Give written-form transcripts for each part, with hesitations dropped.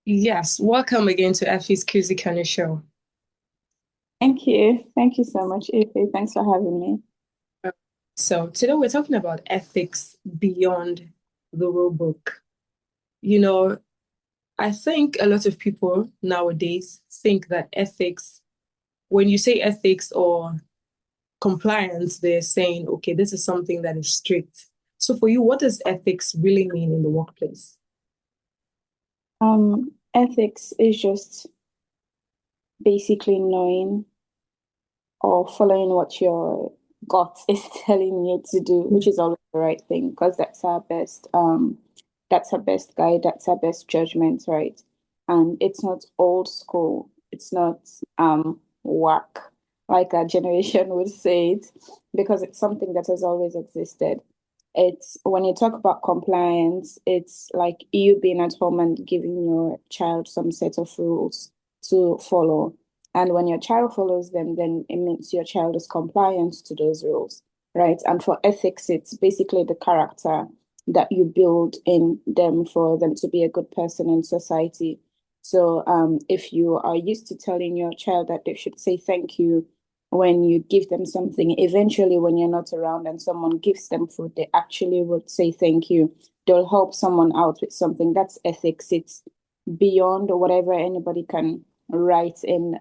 Yes, welcome again to Effie's Cozy Corner Show. Thank you. Thank you so much, Ify. Thanks for having me. So today we're talking about ethics beyond the rule book. You know, I think a lot of people nowadays think that ethics, when you say ethics or compliance, they're saying, okay, this is something that is strict. So for you, what does ethics really mean in the workplace? Ethics is just basically knowing or following what your gut is telling you to do, which is always the right thing, because that's our best guide, that's our best judgment, right? And it's not old school, it's not whack, like our generation would say it, because it's something that has always existed. It's when you talk about compliance, it's like you being at home and giving your child some set of rules to follow. And when your child follows them, then it means your child is compliant to those rules, right? And for ethics, it's basically the character that you build in them for them to be a good person in society. So if you are used to telling your child that they should say thank you when you give them something, eventually when you're not around and someone gives them food, they actually would say thank you. They'll help someone out with something. That's ethics. It's beyond whatever anybody can write in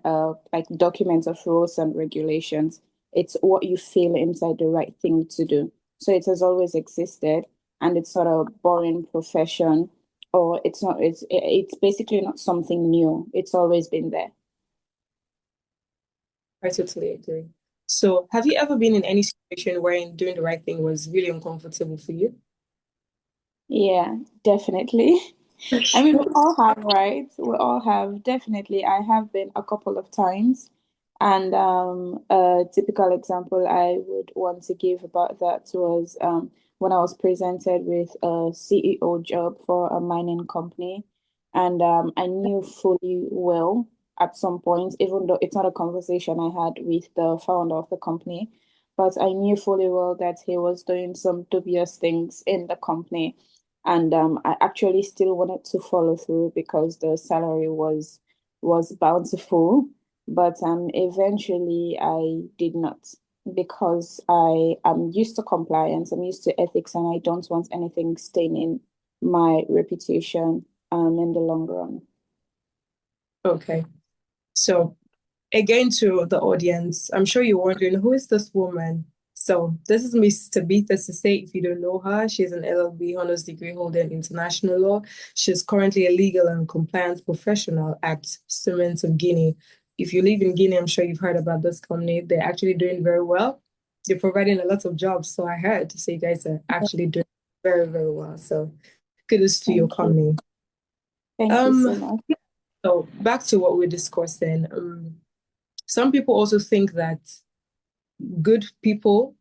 like documents of rules and regulations. It's what you feel inside the right thing to do. So it has always existed, and it's not a boring profession, or it's not. It's basically not something new. It's always been there. I totally agree. So have you ever been in any situation wherein doing the right thing was really uncomfortable for you? Yeah, definitely. I mean, we all have, right? We all have, definitely. I have been a couple of times. And a typical example I would want to give about that was when I was presented with a CEO job for a mining company. And I knew fully well at some point, even though it's not a conversation I had with the founder of the company, but I knew fully well that he was doing some dubious things in the company, and I actually still wanted to follow through because the salary was bountiful, but eventually I did not, because I am used to compliance, I'm used to ethics, and I don't want anything staining my reputation in the long run. Okay. So again to the audience, I'm sure you're wondering who is this woman? So this is Miss Tabitha Sise. If you don't know her, she's an LLB honors degree holder in international law. She's currently a legal and compliance professional at Cement of Guinea. If you live in Guinea, I'm sure you've heard about this company. They're actually doing very well. They're providing a lot of jobs. So I heard. So you guys are actually doing very, very well. So kudos to your Thank you. company. Thank you so Um, much. so back to what we're discussing. Some people also think that good people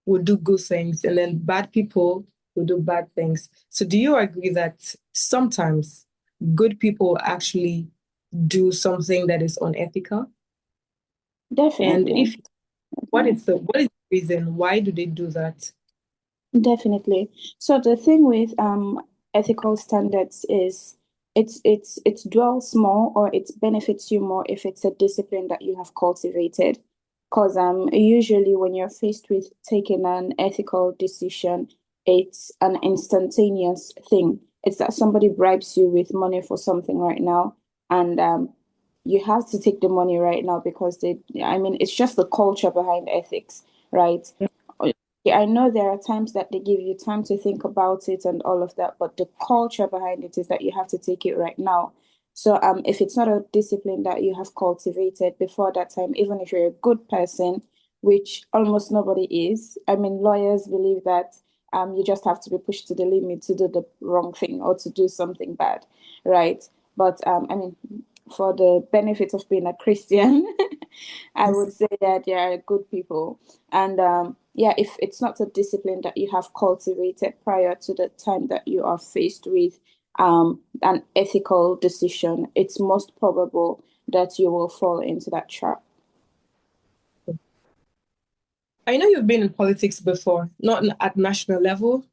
will do good things and then bad people will do bad things. So do you agree that sometimes good people actually do something that is unethical? And Definitely. if what is the reason? Why do they do that? Definitely. So the thing with ethical standards is it's dwells more, or it benefits you more if it's a discipline that you have cultivated. Because usually when you're faced with taking an ethical decision, it's an instantaneous thing. It's that somebody bribes you with money for something right now, and you have to take the money right now because I mean, it's just the culture behind ethics, right? Yeah, I know there are times that they give you time to think about it and all of that, but the culture behind it is that you have to take it right now. So if it's not a discipline that you have cultivated before that time, even if you're a good person, which almost nobody is, I mean, lawyers believe that you just have to be pushed to the limit to do the wrong thing or to do something bad, right? But I mean, for the benefit of being a Christian, I would say that they are good people. And yeah, if it's not a discipline that you have cultivated prior to the time that you are faced with an ethical decision, it's most probable that you will fall into that trap. I know you've been in politics before, not at national level.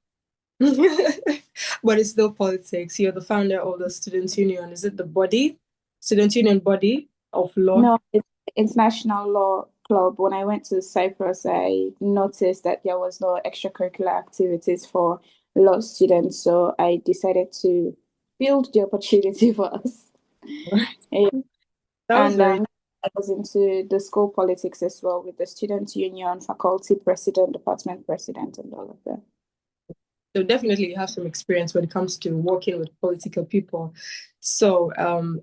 But it's still politics. You're the founder of the Student Union. Is it the body, Student Union body of law? No, it's International Law Club. When I went to Cyprus, I noticed that there was no extracurricular activities for law students, so I decided to build the opportunity for us. Eh, That was And very I was into the school politics as well with the student union, faculty president, department president, and all of that. so definitely you have some experience when it comes to working with political people. So,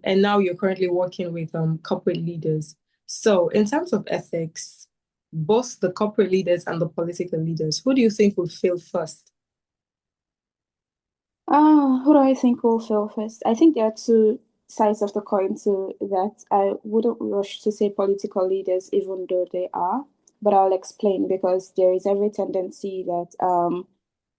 and now you're currently working with corporate leaders. So, in terms of ethics, both the corporate leaders and the political leaders, who do you think will fail first? Who do I think will fail first? I think there are two sides of the coin to that. I wouldn't rush to say political leaders, even though they are, but I'll explain because there is every tendency that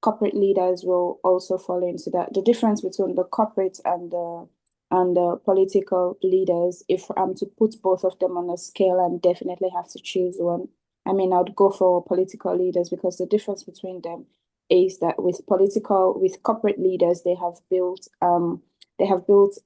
corporate leaders will also fall into that. The difference between the corporate and the political leaders, if I'm to put both of them on a scale and definitely have to choose one, I mean, I'd go for political leaders because the difference between them is that with corporate leaders they have built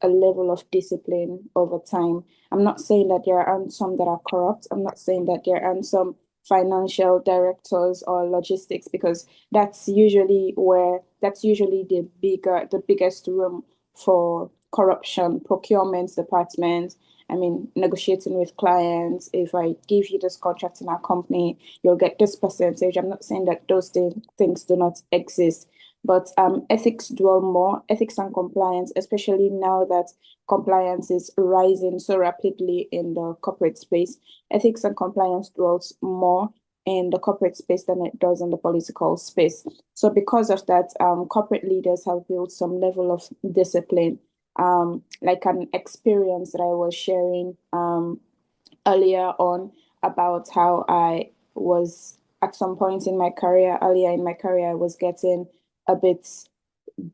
a level of discipline over time. I'm not saying that there aren't some that are corrupt. I'm not saying that there aren't some financial directors or logistics because that's usually the biggest room for corruption, procurement department. I mean, negotiating with clients. If I give you this contract in our company, you'll get this percentage. I'm not saying that those things do not exist, but ethics and compliance, especially now that compliance is rising so rapidly in the corporate space. Ethics and compliance dwells more in the corporate space than it does in the political space. So because of that, corporate leaders have built some level of discipline, like an experience that I was sharing earlier on about how I was at some point in my career, earlier in my career, I was getting a bit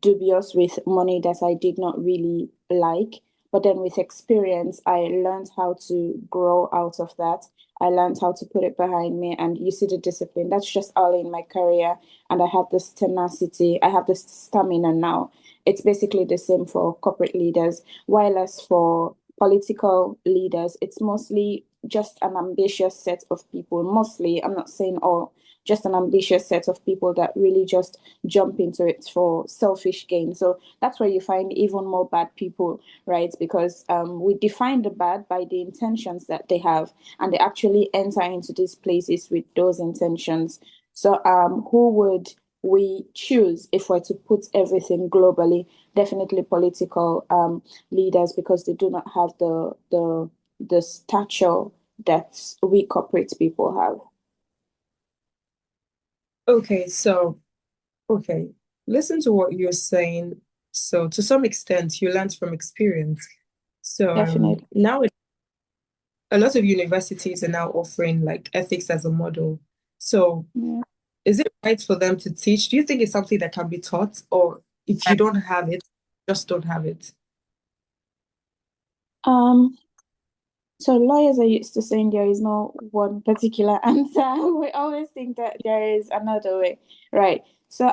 dubious with money that I did not really like. But then with experience, I learned how to grow out of that. I learned how to put it behind me. And you see the discipline. That's just early in my career. And I have this tenacity. I have this stamina now. It's basically the same for corporate leaders. While as for political leaders, it's mostly just an ambitious set of people. Mostly, I'm not saying all, just an ambitious set of people that really just jump into it for selfish gain. So that's where you find even more bad people, right? Because we define the bad by the intentions that they have, and they actually enter into these places with those intentions. So who would we choose if we're to put everything globally? Definitely political leaders because they do not have the stature that we corporate people have. Okay, so okay, listen to what you're saying. So to some extent, you learned from experience. So Definitely. now a lot of universities are now offering like ethics as a model. So Yeah. is it right for them to teach? Do you think it's something that can be taught, or if you don't have it, just don't have it? Um, So lawyers are used to saying there is no one particular answer. We always think that there is another way, right? So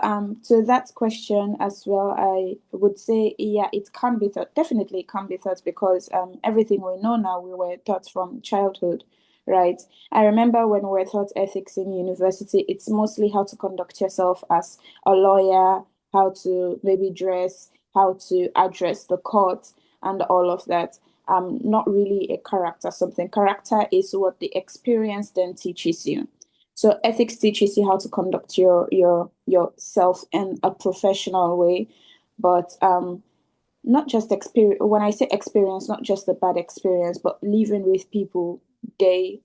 to that question as well, I would say yeah, it can be taught. Definitely it can be taught because everything we know now we were taught from childhood, right? I remember when we were taught ethics in university, it's mostly how to conduct yourself as a lawyer, how to maybe dress, how to address the court and all of that, not really a character something. Character is what the experience then teaches you. So ethics teaches you how to conduct yourself in a professional way, but not just experience. When I say experience, not just a bad experience, but living with people day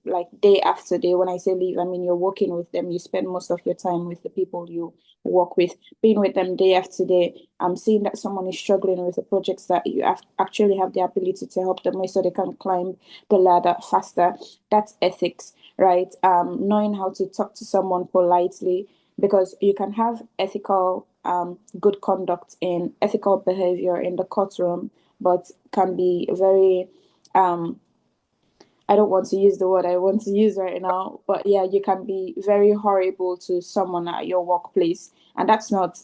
after day. When I say live, I mean you're working with them. You spend most of your time with the people you work with, being with them day after day. I'm seeing that someone is struggling with the projects that you actually have the ability to help them with so they can climb the ladder faster. That's ethics, right? Knowing how to talk to someone politely because you can have good conduct in ethical behavior in the courtroom, but can be very I don't want to use the word I want to use right now, but yeah, you can be very horrible to someone at your workplace, and that's not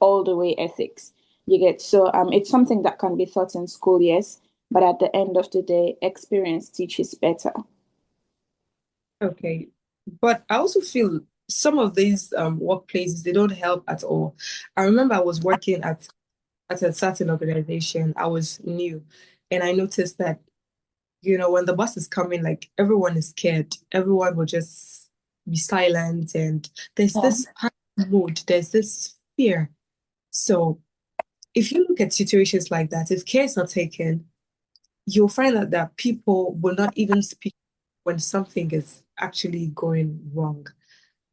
all the way ethics. You get so it's something that can be taught in school, yes, but at the end of the day, experience teaches better. Okay. But I also feel some of these workplaces, they don't help at all. I remember I was working at a certain organization. I was new, and I noticed that, when the bus is coming, like everyone is scared. Everyone will just be silent, and there's Yeah. this panic mood, there's this fear. So if you look at situations like that, if care is not taken, you'll find out that people will not even speak when something is actually going wrong.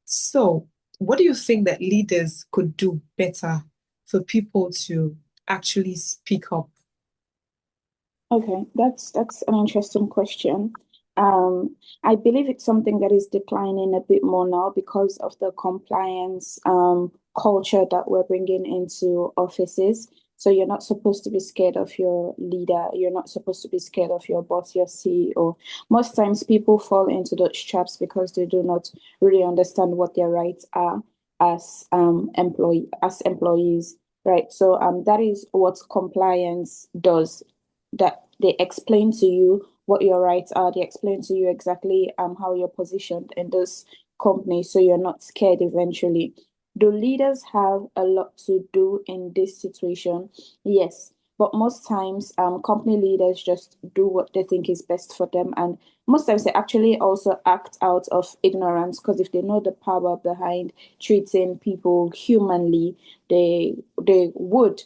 So, what do you think that leaders could do better for people to actually speak up? Okay, that's an interesting question. I believe it's something that is declining a bit more now because of the compliance culture that we're bringing into offices. So you're not supposed to be scared of your leader. You're not supposed to be scared of your boss, your CEO. Most times people fall into those traps because they do not really understand what their rights are as employees, right? So that is what compliance does, that they explain to you what your rights are. They explain to you exactly how you're positioned in this company, so you're not scared eventually. Do leaders have a lot to do in this situation? Yes. But most times, company leaders just do what they think is best for them. And most times, they actually also act out of ignorance, because if they know the power behind treating people humanly, they would.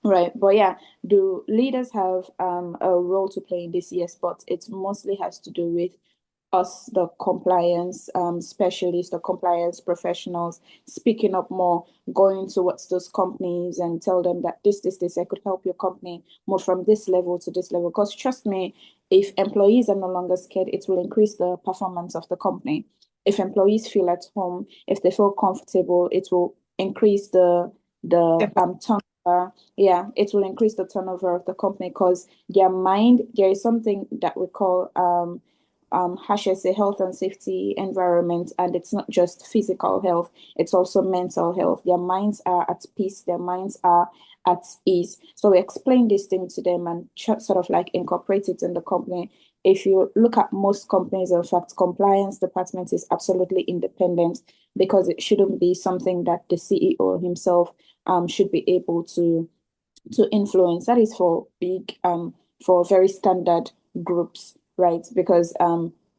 Right, but yeah, do leaders have a role to play in this? Yes, but it mostly has to do with us, the compliance specialists, the compliance professionals, speaking up more, going towards those companies and tell them that this, I could help your company move from this level to this level. Because trust me, if employees are no longer scared, it will increase the performance of the company. If employees feel at home, if they feel comfortable, it will increase the turnover. Yeah, it will increase the turnover of the company, because their mind, there is something that we call HSA, health and safety environment, and it's not just physical health, it's also mental health. Their minds are at peace, their minds are at ease. So we explain this thing to them and sort of like incorporate it in the company. If you look at most companies, in fact, compliance department is absolutely independent, because it shouldn't be something that the CEO himself should be able to influence. That is for big for very standard groups, right? Because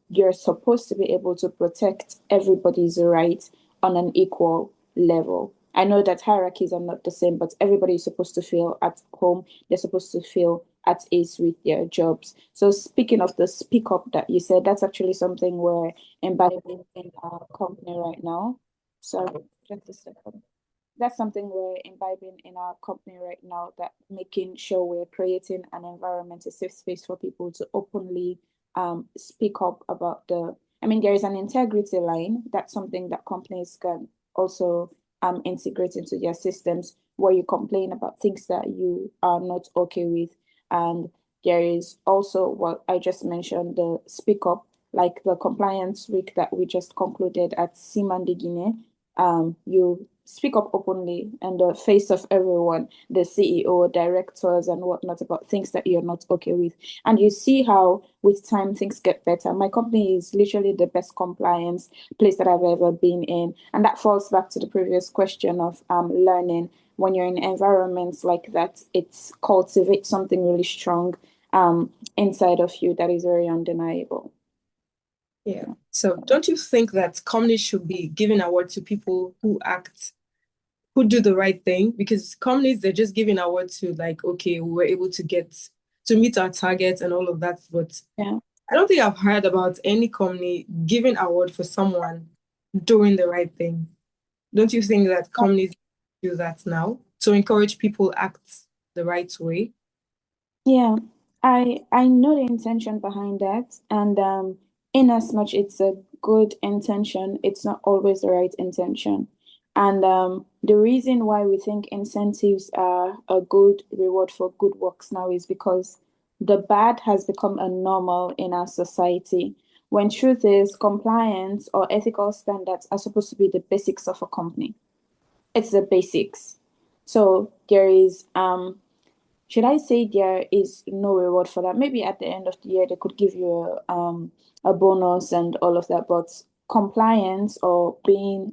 you're supposed to be able to protect everybody's right on an equal level. I know that hierarchies are not the same, but everybody is supposed to feel at home. They're supposed to feel at ease with their jobs. So speaking of the speak up that you said, that's actually something we're embedding in our company right now. So just a second. That's something we're imbibing in our company right now, that making sure we're creating an environment, a safe space for people to openly speak up about I mean, there is an integrity line. That's something that companies can also integrate into their systems, where you complain about things that you are not okay with. And there is also what I just mentioned, the speak up, like the compliance week that we just concluded at Simandegine. You speak up openly in the face of everyone, the CEO, directors, and whatnot, about things that you're not okay with. And you see how with time things get better. My company is literally the best compliance place that I've ever been in. And that falls back to the previous question of learning. When you're in environments like that, it cultivates something really strong inside of you that is very undeniable. Yeah. So don't you think that companies should be giving award to people who do the right thing? Because companies, they're just giving award to, like, okay, we were able to meet our targets and all of that. But Yeah. I don't think I've heard about any company giving award for someone doing the right thing. Don't you think that companies do that now to encourage people act the right way? Yeah, I know the intention behind that, and in as much it's a good intention, it's not always the right intention. And the reason why we think incentives are a good reward for good works now is because the bad has become a normal in our society. When truth is, compliance or ethical standards are supposed to be the basics of a company. It's the basics. So there is should I say there is no reward for that? Maybe at the end of the year they could give you a bonus and all of that, but compliance or being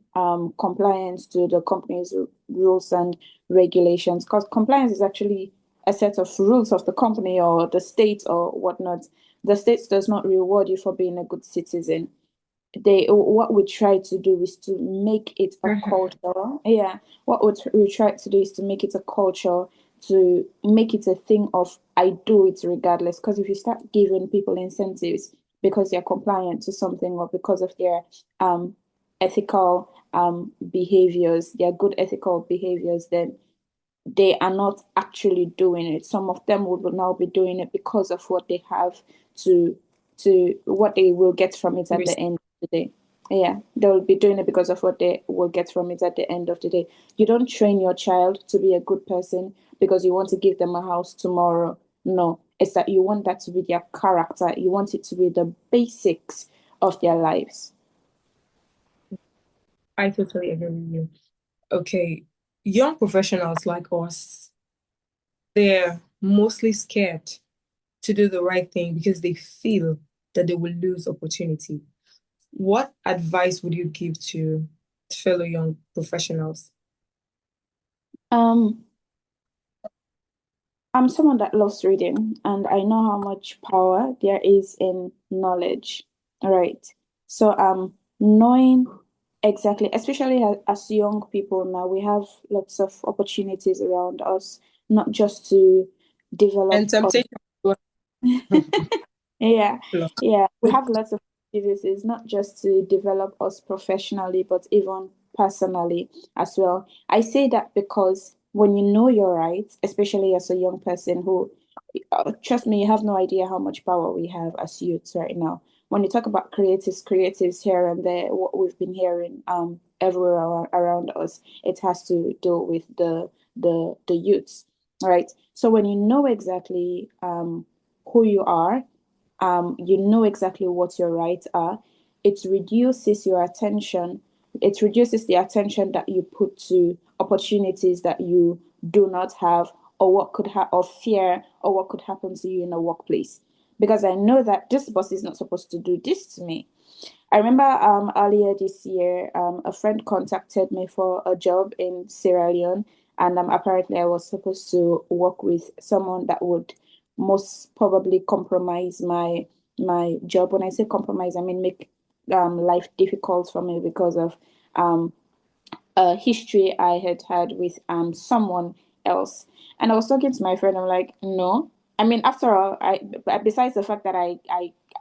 compliant to the company's rules and regulations, because compliance is actually a set of rules of the company or the state or whatnot. The state does not reward you for being a good citizen. They what we try to do is to make it a Mhm. culture. Yeah, what we try to do is to make it a culture, to make it a thing of I do it regardless. Because if you start giving people incentives because they're compliant to something or because of their ethical behaviors, their good ethical behaviors, then they are not actually doing it. Some of them would now be doing it because of what they have to what they will get from it at the end of the day. Yeah, they will be doing it because of what they will get from it at the end of the day. You don't train your child to be a good person because you want to give them a house tomorrow. No, it's that you want that to be their character. You want it to be the basics of their lives. I totally agree with you. Okay, young professionals like us, they're mostly scared to do the right thing because they feel that they will lose opportunity. What advice would you give to fellow young professionals? Um, I'm someone that loves reading, and I know how much power there is in knowledge, right? So, knowing exactly, especially as young people now, we have lots of opportunities around us, not just to And develop. temptation. Yeah, yeah. We have lots of activities, not just to develop us professionally, but even personally as well. I say that because when you know your rights, especially as a young person who, trust me, you have no idea how much power we have as youths right now. When you talk about creatives here and there, what we've been hearing everywhere around us, it has to do with the youths, right? So when you know exactly who you are, you know exactly what your rights are. It reduces your attention. It reduces the attention that you put to opportunities that you do not have, or what could or fear, or what could happen to you in a workplace. Because I know that this boss is not supposed to do this to me. I remember earlier this year, a friend contacted me for a job in Sierra Leone, and apparently I was supposed to work with someone that would most probably compromise my job. When I say compromise, I mean make life difficult for me because of um a history I had had with someone else. And I was talking to my friend, I'm like, no. I mean, after all, besides the fact that I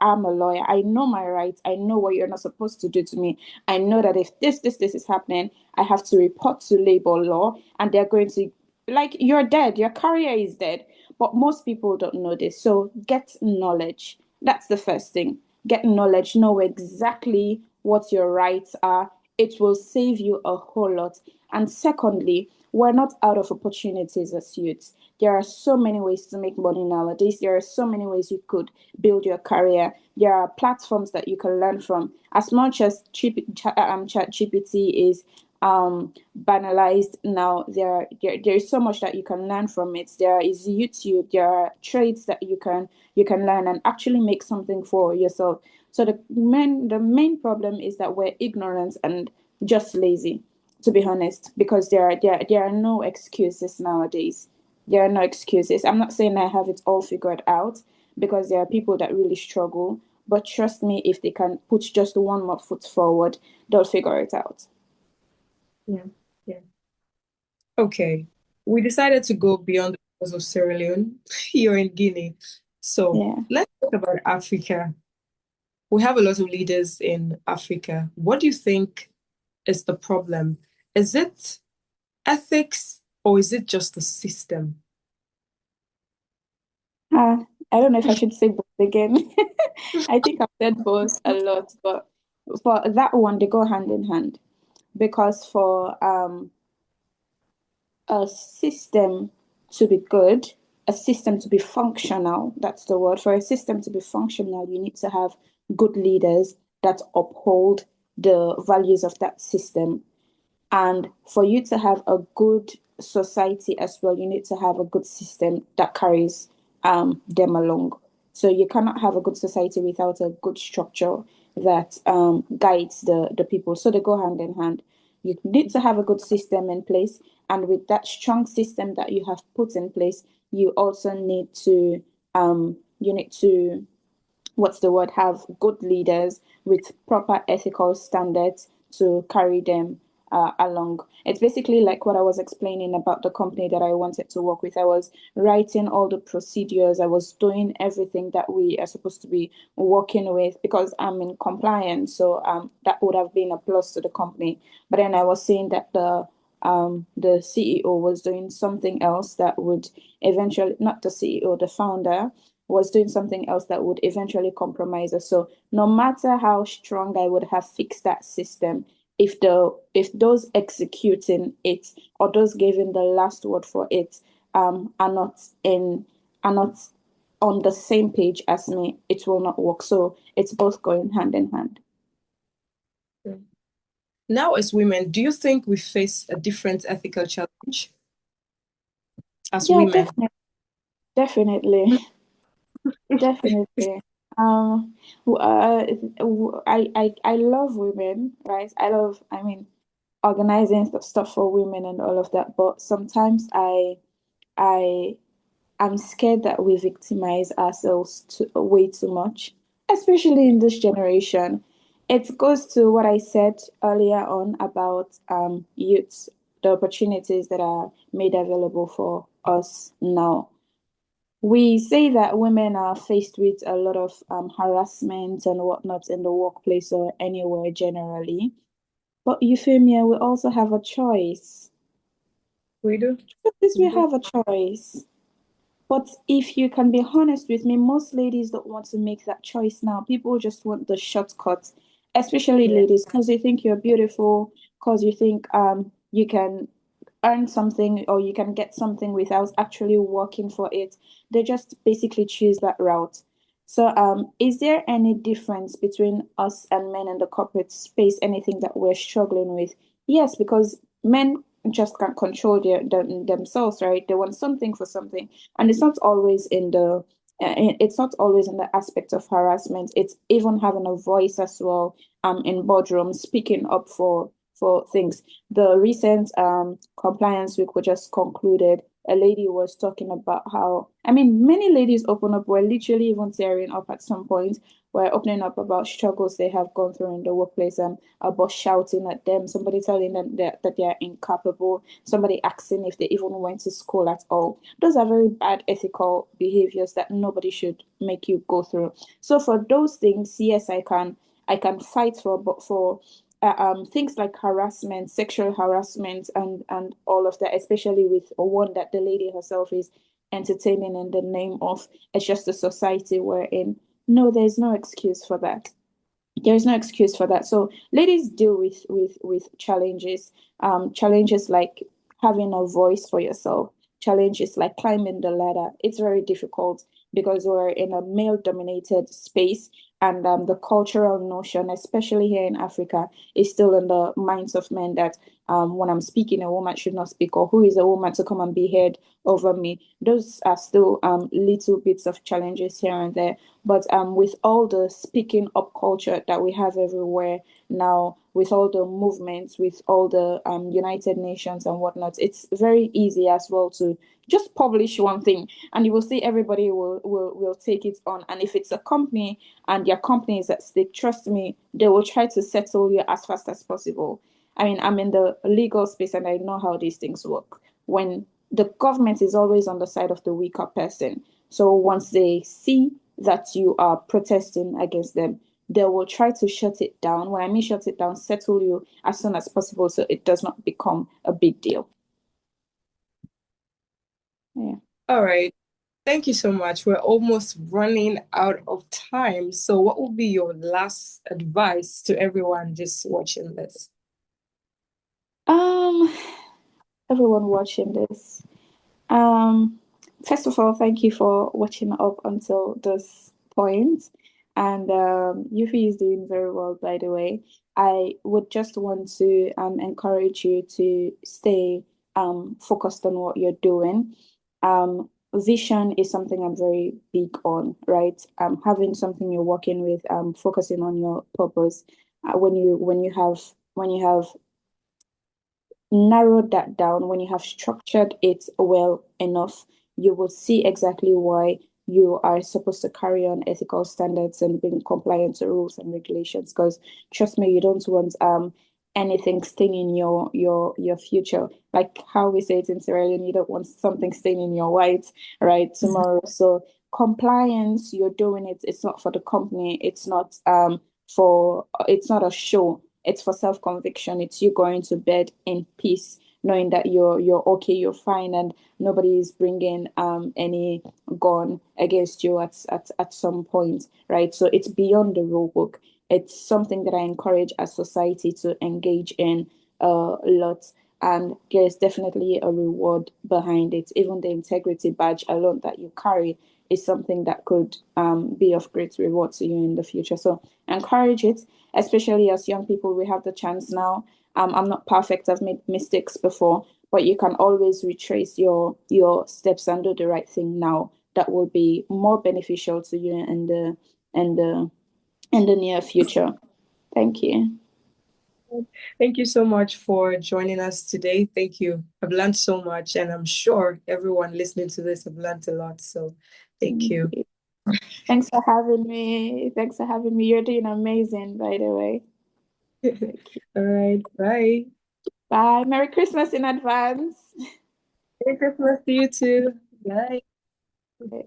am a lawyer, I know my rights. I know what you're not supposed to do to me. I know that if this is happening, I have to report to labor law, and they're going to like you're dead. Your career is dead. But most people don't know this. So get knowledge. That's the first thing. Get knowledge. Know exactly what your rights are. It will save you a whole lot. And secondly, we're not out of opportunities as youths. There are so many ways to make money nowadays. There are so many ways you could build your career. There are platforms that you can learn from. As much as ChatGPT is banalized now, there is so much that you can learn from it. There is YouTube. There are trades that you can learn and actually make something for yourself. So the main problem is that we're ignorant and just lazy, to be honest, because there are no excuses nowadays. There are no excuses. I'm not saying I have it all figured out because there are people that really struggle, but trust me, if they can put just one more foot forward, they'll figure it out. Yeah, yeah. Okay. We decided to go beyond the shores of Sierra Leone. You're in Guinea. So Yeah. let's talk about Africa. We have a lot of leaders in Africa. What do you think is the problem? Is it ethics or is it just the system? I don't know if I should say both again. I think I've said both a lot, but for that one, they go hand in hand because for a system to be good, a system to be functional, that's the word. For a system to be functional, you need to have good leaders that uphold the values of that system. And for you to have a good society as well, you need to have a good system that carries them along. So you cannot have a good society without a good structure that guides the people. So they go hand in hand. You need to have a good system in place, and with that strong system that you have put in place, you also need to what's the word, have good leaders with proper ethical standards to carry them along. It's basically like what I was explaining about the company that I wanted to work with. I was writing all the procedures, I was doing everything that we are supposed to be working with because I'm in compliance. So that would have been a plus to the company. But then I was seeing that the CEO was doing something else that would eventually, not the CEO, the founder was doing something else that would eventually compromise us. So no matter how strong I would have fixed that system, if those executing it or those giving the last word for it are not on the same page as me, it will not work. So it's both going hand in hand. Now, as women, do you think we face a different ethical challenge as Yeah, women? definitely. Definitely. I love women, right? I mean, organizing stuff for women and all of that. But sometimes I, I'm scared that we victimize ourselves way too much, especially in this generation. It goes to what I said earlier on about youths, the opportunities that are made available for us now. We say that women are faced with a lot of harassment and whatnot in the workplace or anywhere generally. But Euphemia, we also have a choice. We do. Yes, we We do. have a choice. But if you can be honest with me, most ladies don't want to make that choice now. People just want the shortcut, especially Yeah. ladies, because they think you're beautiful, because you think you can earn something or you can get something without actually working for it. They just basically choose that route. So is there any difference between us and men in the corporate space? Anything that we're struggling with? Yes, because men just can't control themselves, right? They want something for something, and it's not always in the aspect of harassment. It's even having a voice as well in boardrooms, speaking up for things. The recent compliance week we just concluded, a lady was talking about how, I mean, many ladies open up, were literally even tearing up at some point, were opening up about struggles they have gone through in the workplace, and a boss shouting at them, somebody telling them that they are incapable, somebody asking if they even went to school at all. Those are very bad ethical behaviors that nobody should make you go through. So for those things, yes, I can fight for, but for things like harassment, sexual harassment, and all of that, especially with one that the lady herself is entertaining in the name of it's just the society we're in. No, there's no excuse for that. There's no excuse for that. So ladies deal with challenges, challenges like having a voice for yourself, challenges like climbing the ladder. It's very difficult because we're in a male dominated space, and the cultural notion, especially here in Africa, is still in the minds of men that when I'm speaking, a woman should not speak, or who is a woman to come and be heard over me. Those are still little bits of challenges here and there. But with all the speaking up culture that we have everywhere now, with all the movements, with all the United Nations and whatnot, it's very easy as well to just publish one thing, and you will see everybody will take it on. And if it's a company and their company is at stake, trust me, they will try to settle you as fast as possible. I mean, I'm in the legal space and I know how these things work. When the government is always on the side of the weaker person, so once they see that you are protesting against them, they will try to shut it down. When I mean shut it down, settle you as soon as possible so it does not become a big deal. Yeah. All right. Thank you so much. We're almost running out of time. So, what would be your last advice to everyone just watching this? Um, Everyone watching this. Um, First of all, thank you for watching up until this point. And Yuffie is doing very well, by the way. I would just want to encourage you to stay focused on what you're doing. Vision is something I'm very big on, right? Having something you're working with, focusing on your purpose. When you have narrowed that down, when you have structured it well enough, you will see exactly why you are supposed to carry on ethical standards and being compliant to rules and regulations. Because trust me, you don't want anything staining your future. Like how we say it in Sierra Leone, you don't want something staining your white, right, tomorrow. So compliance, you're doing it, it's not for the company, it's not a show, it's for self-conviction. It's you going to bed in peace, knowing that you're okay, you're fine, and nobody is bringing any gun against you at some point, right? So it's beyond the rule book. It's something that I encourage as society to engage in a lot. And there's definitely a reward behind it. Even the integrity badge alone that you carry is something that could be of great reward to you in the future. So encourage it, especially as young people. We have the chance now. I'm not perfect. I've made mistakes before, but you can always retrace your steps and do the right thing now. That will be more beneficial to you in the in the near future. Thank you. Thank you so much for joining us today. Thank you. I've learned so much, and I'm sure everyone listening to this have learned a lot. So thank Thank you. you. Thanks for having me. Thanks for having me. You're doing amazing, by the way. Thank you. All right. Bye. Bye. Merry Christmas in advance. Merry Christmas to you too. Bye. Okay.